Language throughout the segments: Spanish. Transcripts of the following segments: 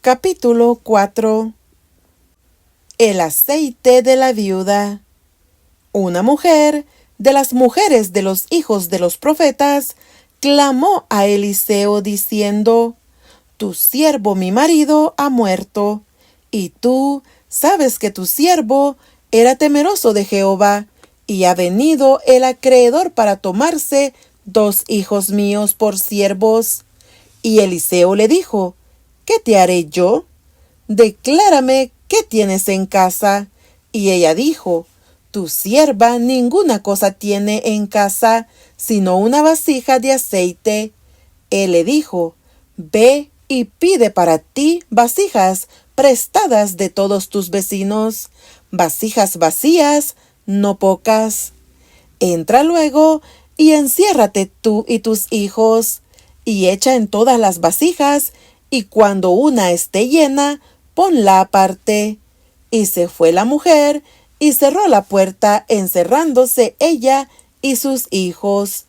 Capítulo 4. El aceite de la viuda. Una mujer de las mujeres de los hijos de los profetas clamó a Eliseo diciendo: Tu siervo mi marido ha muerto, y tú sabes que tu siervo era temeroso de Jehová, y ha venido el acreedor para tomarse 2 hijos míos por siervos. Y Eliseo le dijo: ¿Qué te haré yo? Declárame qué tienes en casa. Y ella dijo: Tu sierva ninguna cosa tiene en casa, sino una vasija de aceite. Él le dijo: Ve y pide para ti vasijas prestadas de todos tus vecinos, vasijas vacías, no pocas. Entra luego y enciérrate tú y tus hijos, y echa en todas las vasijas, y cuando una esté llena, ponla aparte. Y se fue la mujer, y cerró la puerta, encerrándose ella y sus hijos.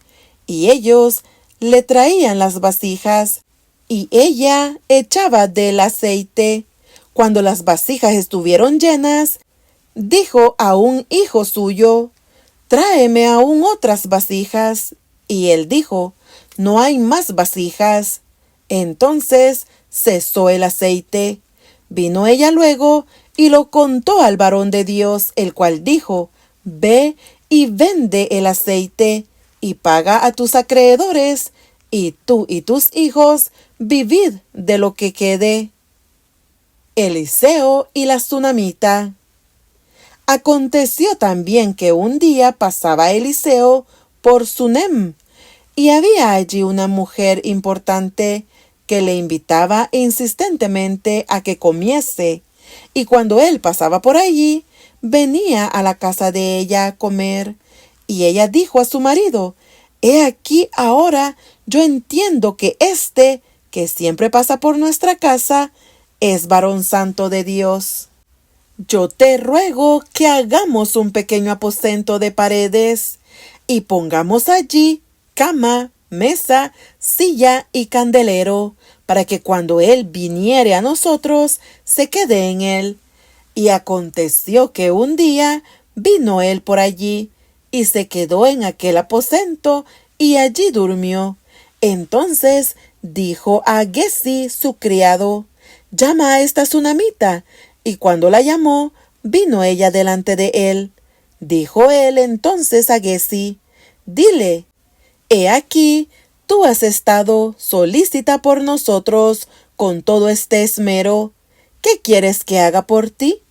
Y ellos le traían las vasijas, y ella echaba del aceite. Cuando las vasijas estuvieron llenas, dijo a un hijo suyo: Tráeme aún otras vasijas. Y él dijo: No hay más vasijas. Entonces cesó el aceite. Vino ella luego y lo contó al varón de Dios, el cual dijo: Ve y vende el aceite, y paga a tus acreedores, y tú y tus hijos vivid de lo que quede. Eliseo y la tsunamita. Aconteció también que un día pasaba Eliseo por Sunem, y había allí una mujer importante que le invitaba insistentemente a que comiese, y cuando él pasaba por allí, venía a la casa de ella a comer, y ella dijo a su marido: He aquí ahora yo entiendo que este, que siempre pasa por nuestra casa, es varón santo de Dios. Yo te ruego que hagamos un pequeño aposento de paredes, y pongamos allí cama, mesa, silla y candelero, para que cuando él viniere a nosotros, se quede en él. Y aconteció que un día vino él por allí, y se quedó en aquel aposento, y allí durmió. Entonces dijo a Gesi su criado: Llama a esta tsunamita. Y cuando la llamó, vino ella delante de él. Dijo él entonces a Gesi: Dile: He aquí, tú has estado solícita por nosotros con todo este esmero. ¿Qué quieres que haga por ti?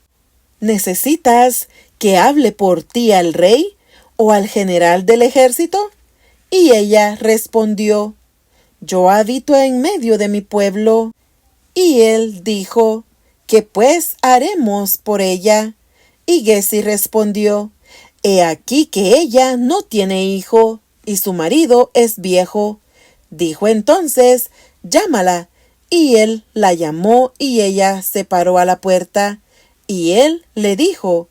¿Necesitas que hable por ti al rey o al general del ejército? Y ella respondió: Yo habito en medio de mi pueblo. Y él dijo: ¿Qué pues haremos por ella? Y Gesi respondió: He aquí que ella no tiene hijo, y su marido es viejo. Dijo entonces: Llámala. Y él la llamó, y ella se paró a la puerta. Y él le dijo: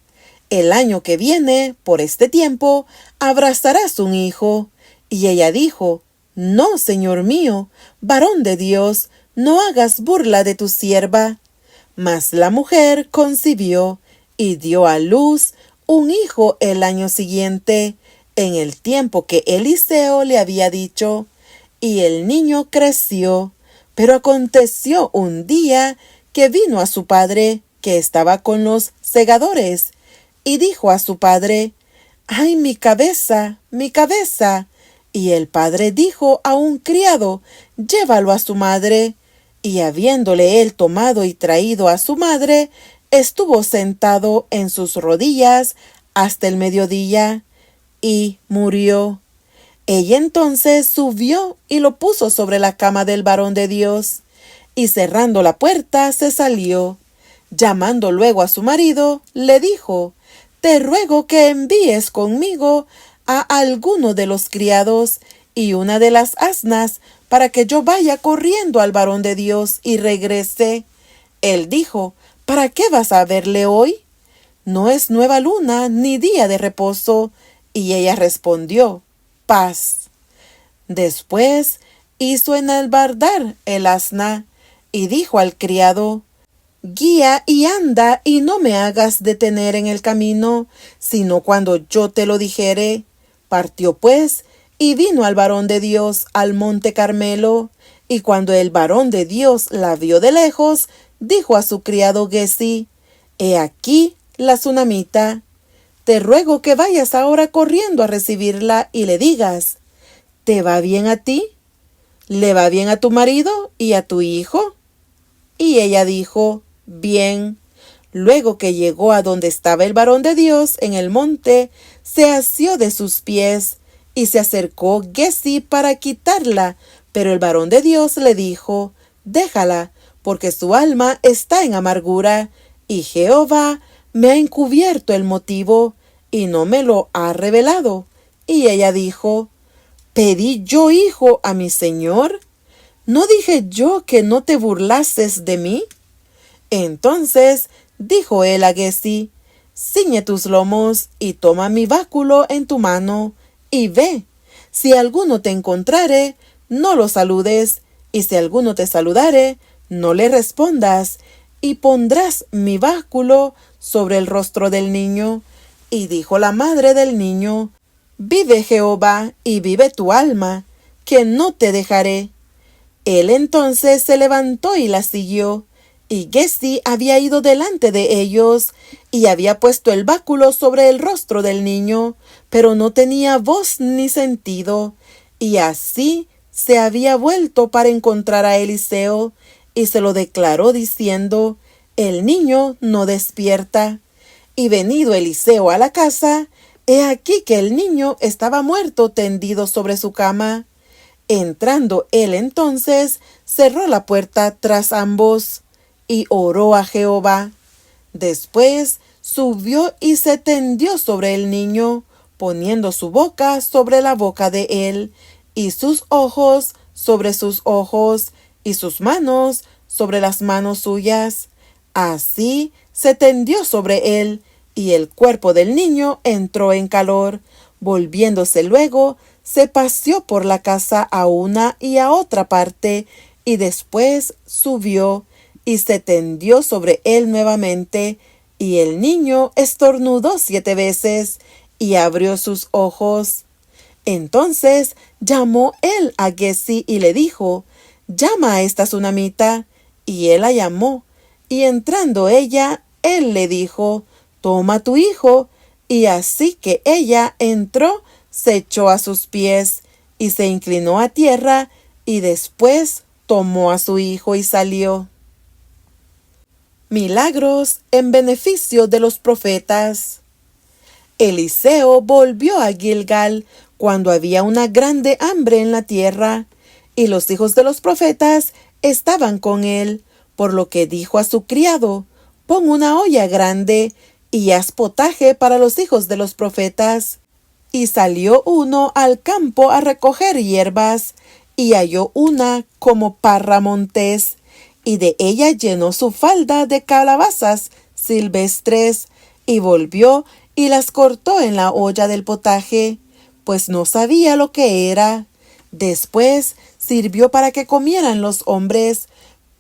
El año que viene, por este tiempo, abrazarás un hijo. Y ella dijo: No, señor mío, varón de Dios, no hagas burla de tu sierva. Mas la mujer concibió y dio a luz un hijo el año siguiente, en el tiempo que Eliseo le había dicho, y el niño creció. Pero aconteció un día que vino a su padre, que estaba con los segadores, y dijo a su padre: ¡Ay, mi cabeza, mi cabeza! Y el padre dijo a un criado: Llévalo a su madre. Y habiéndole él tomado y traído a su madre, estuvo sentado en sus rodillas hasta el mediodía, y murió. Ella entonces subió y lo puso sobre la cama del varón de Dios, y cerrando la puerta se salió. Llamando luego a su marido, le dijo: Te ruego que envíes conmigo a alguno de los criados y una de las asnas, para que yo vaya corriendo al varón de Dios y regrese. Él dijo: ¿Para qué vas a verle hoy? No es nueva luna ni día de reposo. Y ella respondió: Paz. Después hizo enalbardar el asna, y dijo al criado: guía y anda y no me hagas detener en el camino, sino cuando yo te lo dijere. Partió pues, y vino al varón de Dios al monte Carmelo, y cuando el varón de Dios la vio de lejos, dijo a su criado Giezi: He aquí la sunamita. Te ruego que vayas ahora corriendo a recibirla y le digas: ¿Te va bien a ti? ¿Le va bien a tu marido y a tu hijo? Y ella dijo: Bien. Luego que llegó a donde estaba el varón de Dios en el monte, se asió de sus pies, y se acercó Giezi para quitarla, pero el varón de Dios le dijo: Déjala, porque su alma está en amargura, y Jehová me ha encubierto el motivo, y no me lo ha revelado. Y ella dijo: ¿Pedí yo hijo a mi señor? ¿No dije yo que no te burlases de mí? Entonces dijo él a Giezi: Ciñe tus lomos y toma mi báculo en tu mano, y ve. Si alguno te encontrare, no lo saludes, y si alguno te saludare, no le respondas, y pondrás mi báculo sobre el rostro del niño. Y dijo la madre del niño: Vive Jehová, y vive tu alma, que no te dejaré. Él entonces se levantó y la siguió, y Giezi había ido delante de ellos, y había puesto el báculo sobre el rostro del niño, pero no tenía voz ni sentido, y así se había vuelto para encontrar a Eliseo, y se lo declaró diciendo: El niño no despierta. Y venido Eliseo a la casa, he aquí que el niño estaba muerto tendido sobre su cama. Entrando él entonces, cerró la puerta tras ambos, y oró a Jehová. Después subió y se tendió sobre el niño, poniendo su boca sobre la boca de él, y sus ojos sobre sus ojos, y sus manos sobre las manos suyas. Así se tendió sobre él, y el cuerpo del niño entró en calor. Volviéndose luego, se paseó por la casa a una y a otra parte, y después subió y se tendió sobre él nuevamente, y el niño estornudó 7 veces y abrió sus ojos. Entonces llamó él a Giezi y le dijo: Llama a esta sunamita. Y él la llamó, y entrando ella, él le dijo: Toma tu hijo. Y así que ella entró, se echó a sus pies, y se inclinó a tierra, y después tomó a su hijo y salió. Milagros en beneficio de los profetas. Eliseo volvió a Gilgal cuando había una grande hambre en la tierra, y los hijos de los profetas estaban con él, por lo que dijo a su criado: Pon una olla grande y haz potaje para los hijos de los profetas. Y salió uno al campo a recoger hierbas, y halló una como parra montés, y de ella llenó su falda de calabazas silvestres, y volvió y las cortó en la olla del potaje, pues no sabía lo que era. Después sirvió para que comieran los hombres,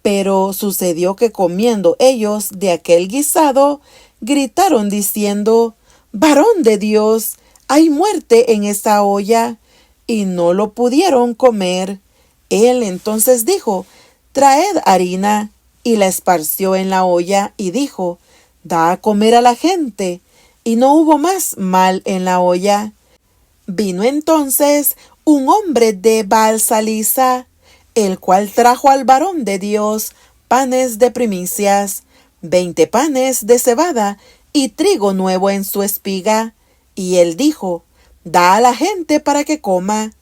pero sucedió que comiendo ellos de aquel guisado, gritaron diciendo: Varón de Dios, hay muerte en esta olla, y no lo pudieron comer. Él entonces dijo: Traed harina, y la esparció en la olla, y dijo: Da a comer a la gente. Y no hubo más mal en la olla. Vino entonces un hombre de Baal-salisa, el cual trajo al varón de Dios panes de primicias, 20 panes de cebada y trigo nuevo en su espiga. Y él dijo: Da a la gente para que coma.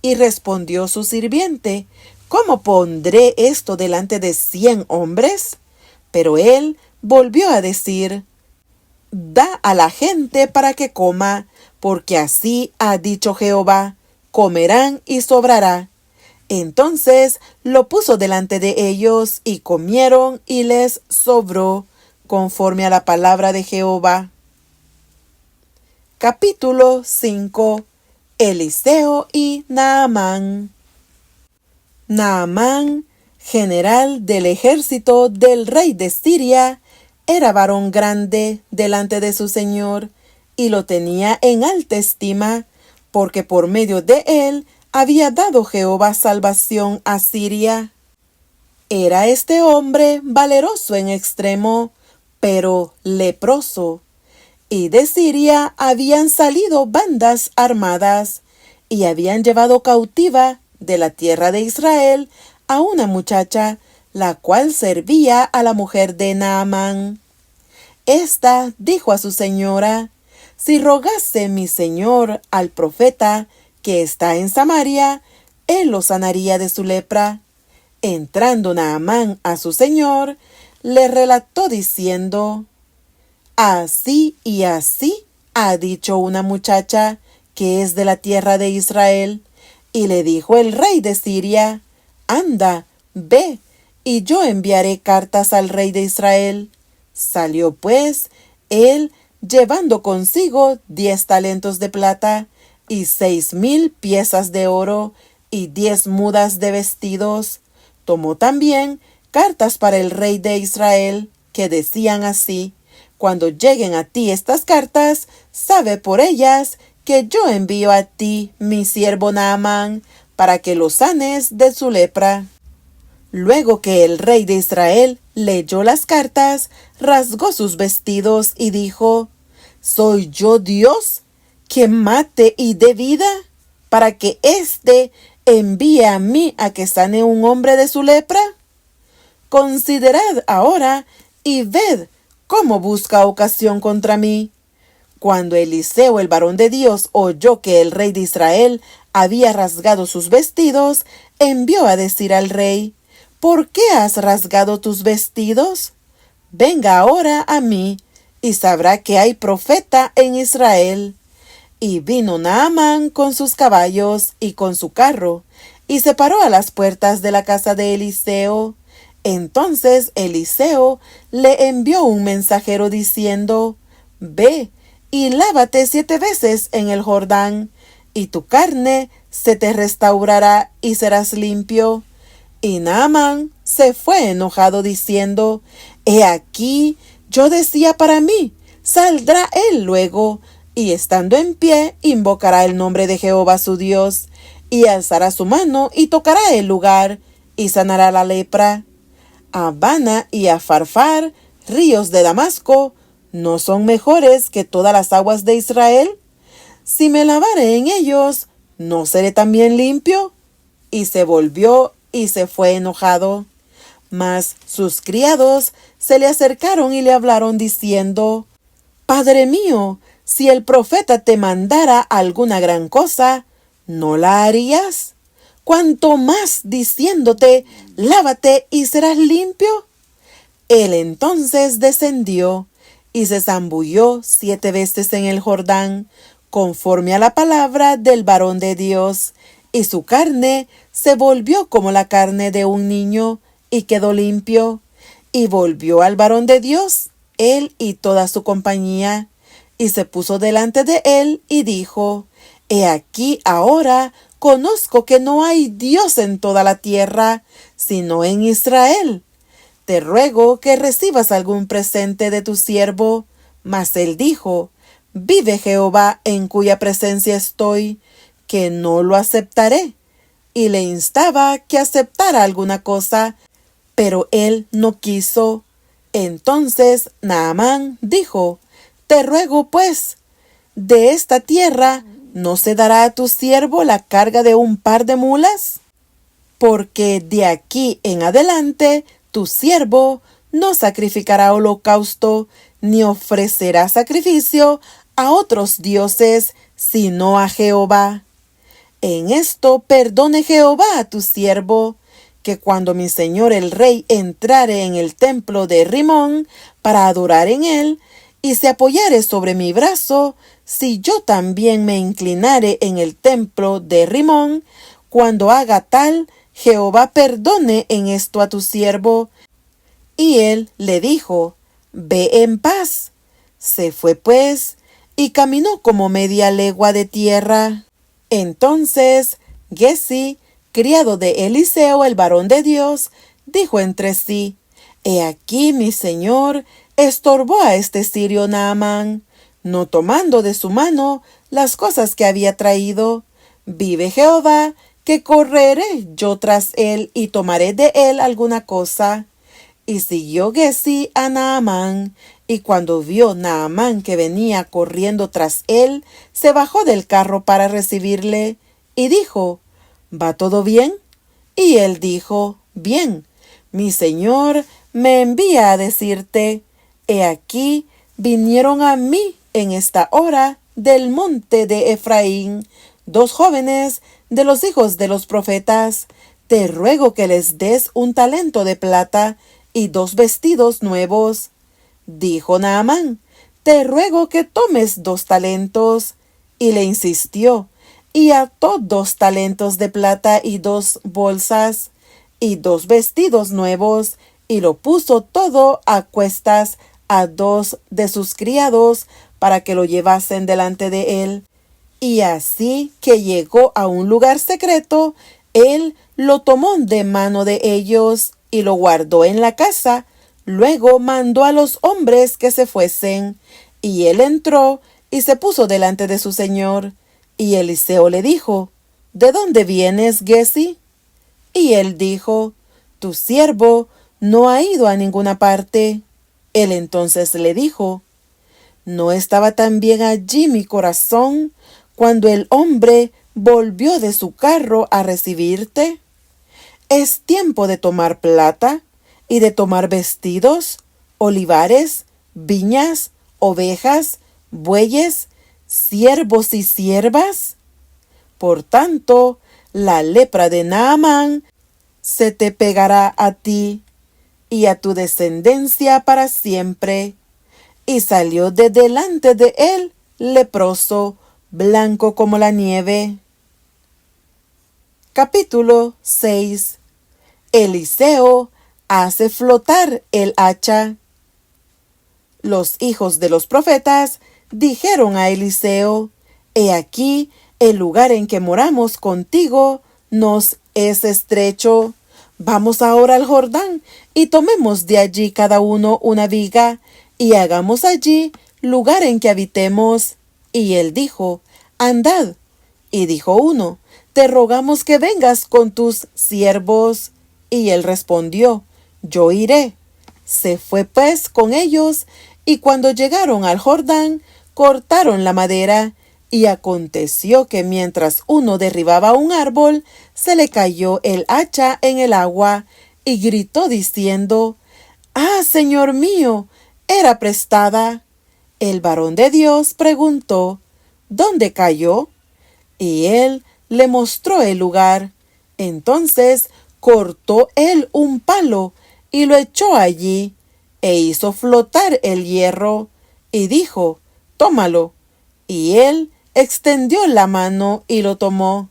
Y respondió su sirviente: ¿Cómo pondré esto delante de 100 hombres? Pero él volvió a decir: Da a la gente para que coma, porque así ha dicho Jehová: comerán y sobrará. Entonces lo puso delante de ellos, y comieron, y les sobró, conforme a la palabra de Jehová. Capítulo 5. Eliseo y Naamán. Naamán, general del ejército del rey de Siria, era varón grande delante de su señor, y lo tenía en alta estima, porque por medio de él había dado Jehová salvación a Siria. Era este hombre valeroso en extremo, pero leproso. Y de Siria habían salido bandas armadas, y habían llevado cautiva de la tierra de Israel a una muchacha, la cual servía a la mujer de Naamán. Esta dijo a su señora: si rogase mi señor al profeta que está en Samaria, él lo sanaría de su lepra. Entrando Naamán a su señor, le relató diciendo: así y así ha dicho una muchacha que es de la tierra de Israel. Y le dijo el rey de Siria: anda, ve, y yo enviaré cartas al rey de Israel. Salió pues él, llevando consigo 10 talentos de plata, y 6,000 piezas de oro, y 10 mudas de vestidos. Tomó también cartas para el rey de Israel, que decían así: cuando lleguen a ti estas cartas, sabe por ellas que yo envío a ti mi siervo Naamán, para que lo sanes de su lepra. Luego que el rey de Israel leyó las cartas, rasgó sus vestidos y dijo: ¿soy yo Dios, que mate y dé vida, para que éste envíe a mí a que sane un hombre de su lepra? Considerad ahora y ved cómo busca ocasión contra mí. Cuando Eliseo, el varón de Dios, oyó que el rey de Israel había rasgado sus vestidos, envió a decir al rey: ¿por qué has rasgado tus vestidos? Venga ahora a mí, y sabrá que hay profeta en Israel. Y vino Naamán con sus caballos y con su carro, y se paró a las puertas de la casa de Eliseo. Entonces Eliseo le envió un mensajero diciendo: ve y lávate 7 veces en el Jordán, y tu carne se te restaurará y serás limpio. Y Naamán se fue enojado diciendo: he aquí, yo decía para mí: saldrá él luego, y estando en pie, invocará el nombre de Jehová su Dios, y alzará su mano y tocará el lugar, y sanará la lepra. Abana y Afarfar, ríos de Damasco, ¿no son mejores que todas las aguas de Israel? Si me lavare en ellos, ¿no seré también limpio? Y se volvió y se fue enojado. Mas sus criados se le acercaron y le hablaron diciendo: Padre mío, si el profeta te mandara alguna gran cosa, ¿no la harías? Cuanto más diciéndote: lávate y serás limpio. Él entonces descendió y se zambulló 7 veces en el Jordán, conforme a la palabra del varón de Dios, y su carne se volvió como la carne de un niño, y quedó limpio. Y volvió al varón de Dios, él y toda su compañía, y se puso delante de él, y dijo: he aquí ahora conozco que no hay Dios en toda la tierra, sino en Israel. Te ruego que recibas algún presente de tu siervo. Mas él dijo: vive Jehová, en cuya presencia estoy, que no lo aceptaré. Y le instaba que aceptara alguna cosa, pero él no quiso. Entonces Naamán dijo: te ruego pues, de esta tierra ¿no se dará a tu siervo la carga de un par de mulas? Porque de aquí en adelante tu siervo no sacrificará holocausto, ni ofrecerá sacrificio a otros dioses, sino a Jehová. En esto perdone Jehová a tu siervo, que cuando mi señor el rey entrare en el templo de Rimón para adorar en él, y se apoyare sobre mi brazo, si yo también me inclinare en el templo de Rimón, cuando haga tal, Jehová perdone en esto a tu siervo. Y él le dijo: ve en paz. Se fue pues, y caminó como media legua de tierra. Entonces Gesi, criado de Eliseo el varón de Dios, dijo entre sí: He aquí mi señor estorbó a este sirio Naamán, no tomando de su mano las cosas que había traído. Vive Jehová, que correré yo tras él y tomaré de él alguna cosa. Y siguió Giezi a Naamán, y cuando vio Naamán que venía corriendo tras él, se bajó del carro para recibirle, y dijo: ¿Va todo bien? Y él dijo: Bien. Mi señor me envía a decirte: He aquí, vinieron a mí en esta hora del monte de Efraín 2 jóvenes de los hijos de los profetas. Te ruego que les des un talento de plata y 2 vestidos nuevos. Dijo Naamán: Te ruego que tomes 2 talentos. Y le insistió, y ató 2 talentos de plata y 2 bolsas, y 2 vestidos nuevos, y lo puso todo a cuestas a 2 de sus criados, para que lo llevasen delante de él. Y así que llegó a un lugar secreto, él lo tomó de mano de ellos, y lo guardó en la casa. Luego mandó a los hombres que se fuesen, y él entró y se puso delante de su señor. Y Eliseo le dijo: ¿De dónde vienes, Giezi? Y él dijo: Tu siervo no ha ido a ninguna parte. Él entonces le dijo: ¿No estaba también allí mi corazón cuando el hombre volvió de su carro a recibirte? Es tiempo de tomar plata y de tomar vestidos, olivares, viñas, ovejas, bueyes, siervos y siervas. Por tanto, la lepra de Naamán se te pegará a ti y a tu descendencia para siempre. Y salió de delante de él leproso, blanco como la nieve. Capítulo 6. Eliseo hace flotar el hacha. Los hijos de los profetas dijeron a Eliseo: He aquí, el lugar en que moramos contigo nos es estrecho. Vamos ahora al Jordán, y tomemos de allí cada uno una viga, y hagamos allí lugar en que habitemos. Y él dijo: Andad. Y dijo uno: Te rogamos que vengas con tus siervos. Y él respondió: Yo iré. Se fue pues con ellos, y cuando llegaron al Jordán, cortaron la madera. Y aconteció que mientras uno derribaba un árbol, se le cayó el hacha en el agua, y gritó diciendo: ¡Ah, Señor mío! Era prestada. El varón de Dios preguntó: ¿Dónde cayó? Y él le mostró el lugar. Entonces cortó él un palo y lo echó allí, e hizo flotar el hierro, y dijo: Tómalo. Y él extendió la mano y lo tomó.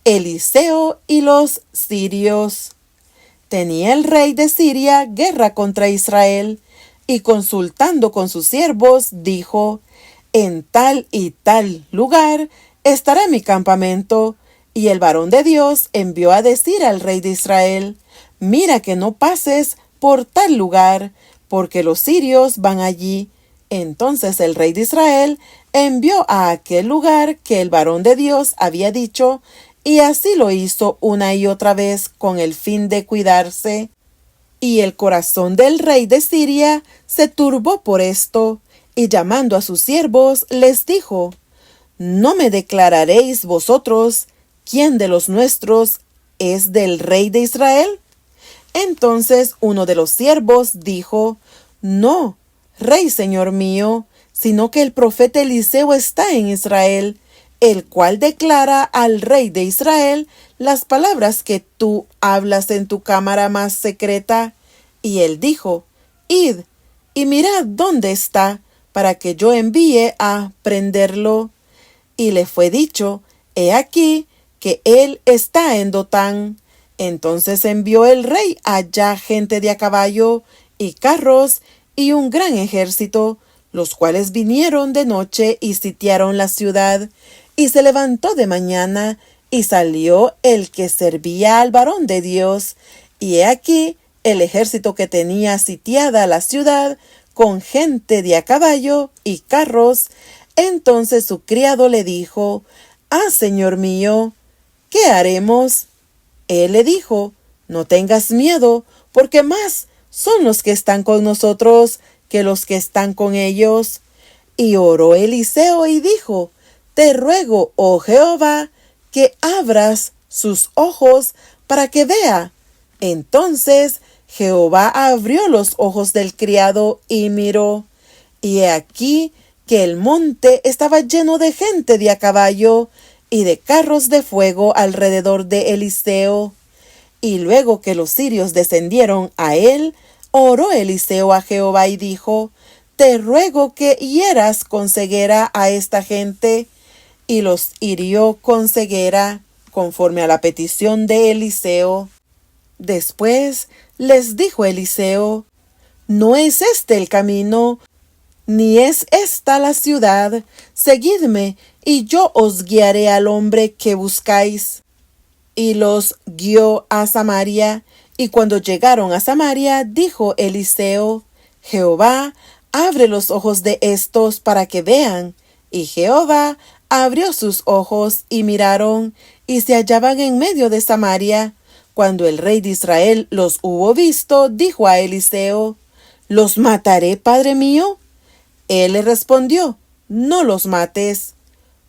Eliseo y los sirios. Tenía el rey de Siria guerra contra Israel, y consultando con sus siervos, dijo: En tal y tal lugar estará mi campamento. Y el varón de Dios envió a decir al rey de Israel: Mira que no pases por tal lugar, porque los sirios van allí. Entonces el rey de Israel envió a aquel lugar que el varón de Dios había dicho, y así lo hizo una y otra vez con el fin de cuidarse. Y el corazón del rey de Siria se turbó por esto, y llamando a sus siervos les dijo: ¿No me declararéis vosotros quién de los nuestros es del rey de Israel? Entonces uno de los siervos dijo: No, rey señor mío, sino que el profeta Eliseo está en Israel, el cual declara al rey de Israel las palabras que tú hablas en tu cámara más secreta. Y él dijo: Id, y mirad dónde está, para que yo envíe a prenderlo. Y le fue dicho: He aquí que él está en Dotán. Entonces envió el rey allá gente de a caballo y carros y un gran ejército, los cuales vinieron de noche y sitiaron la ciudad. Y se levantó de mañana, y salió el que servía al varón de Dios, Y he aquí el ejército que tenía sitiada la ciudad con gente de a caballo y carros. Entonces su criado le dijo: «Ah, señor mío, ¿qué haremos?». Él le dijo: «No tengas miedo, porque más son los que están con nosotros que los que están con ellos». Y oró Eliseo y dijo: «Te ruego, oh Jehová, que abras sus ojos para que vea». Entonces Jehová abrió los ojos del criado y miró, y he aquí que el monte estaba lleno de gente de a caballo y de carros de fuego alrededor de Eliseo. Y luego que los sirios descendieron a él, oró Eliseo a Jehová y dijo: «Te ruego que hieras con ceguera a esta gente». Y los hirió con ceguera, conforme a la petición de Eliseo. Después les dijo Eliseo: «No es este el camino, ni es esta la ciudad. Seguidme, y yo os guiaré al hombre que buscáis». Y los guió a Samaria. Y cuando llegaron a Samaria, dijo Eliseo: «Jehová, abre los ojos de éstos para que vean». Y Jehová abrió sus ojos, y miraron, y se hallaban en medio de Samaria. Cuando el rey de Israel los hubo visto, dijo a Eliseo: «¿Los mataré, padre mío?». Él le respondió: «No los mates».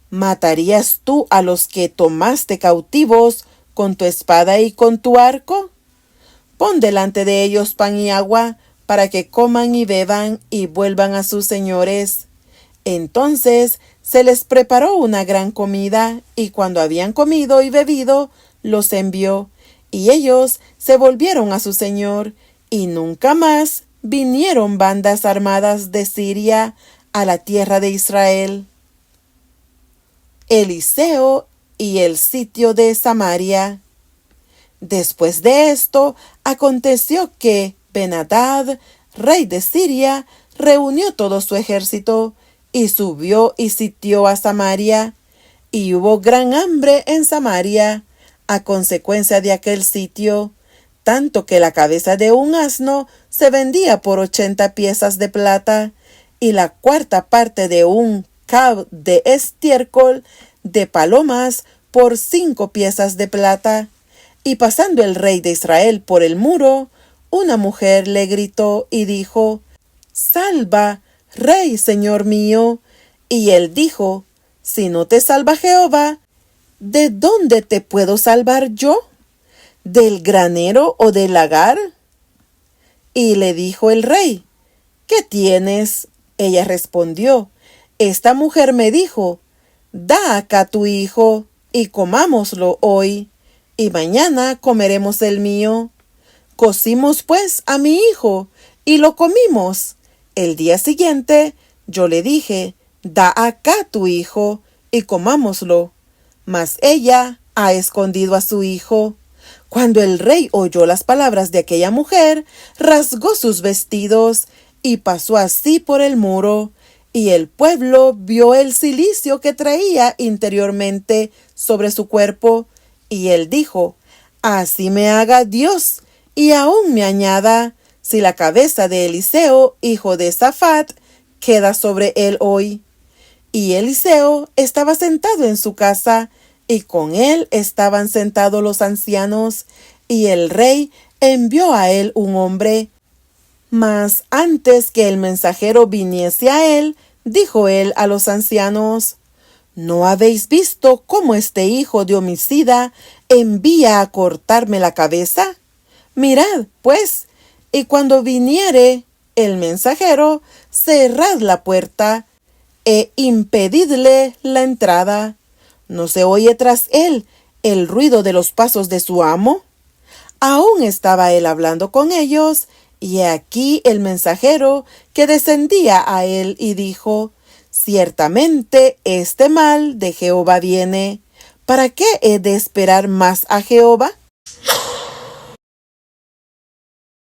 «¿Matarías tú a los que tomaste cautivos con tu espada y con tu arco? Pon delante de ellos pan y agua, para que coman y beban y vuelvan a sus señores». Entonces se les preparó una gran comida, y cuando habían comido y bebido, los envió, y ellos se volvieron a su señor, y nunca más vinieron bandas armadas de Siria a la tierra de Israel. Eliseo y el sitio de Samaria. Después de esto, aconteció que Ben-Hadad, rey de Siria, reunió todo su ejército, y subió y sitió a Samaria, y hubo gran hambre en Samaria, a consecuencia de aquel sitio, tanto que la cabeza de un asno se vendía por 80 piezas de plata, y la cuarta parte de un cab de estiércol de palomas por 5 piezas de plata. Y pasando el rey de Israel por el muro, una mujer le gritó y dijo: «Salva, rey, señor mío». Y él dijo: «Si no te salva Jehová, ¿de dónde te puedo salvar yo? ¿Del granero o del lagar?». Y le dijo el rey: «¿Qué tienes?». Ella respondió: «Esta mujer me dijo: da acá tu hijo, y comámoslo hoy, y mañana comeremos el mío». Cocimos pues a mi hijo, y lo comimos. El día siguiente yo le dije: da acá tu hijo, y comámoslo. Mas ella ha escondido a su hijo. Cuando el rey oyó las palabras de aquella mujer, rasgó sus vestidos, y pasó así por el muro. Y el pueblo vio el cilicio que traía interiormente sobre su cuerpo. Y él dijo: «Así me haga Dios, y aún me añada, si la cabeza de Eliseo, hijo de Safat, queda sobre él hoy». Y Eliseo estaba sentado en su casa, y con él estaban sentados los ancianos, y el rey envió a él un hombre. Mas antes que el mensajero viniese a él, dijo él a los ancianos: «¿No habéis visto cómo este hijo de homicida envía a cortarme la cabeza? Mirad, pues, y cuando viniere el mensajero, cerrad la puerta e impedidle la entrada. ¿No se oye tras él el ruido de los pasos de su amo?». Aún estaba él hablando con ellos, y he aquí el mensajero que descendía a él y dijo: «Ciertamente este mal de Jehová viene. ¿Para qué he de esperar más a Jehová?».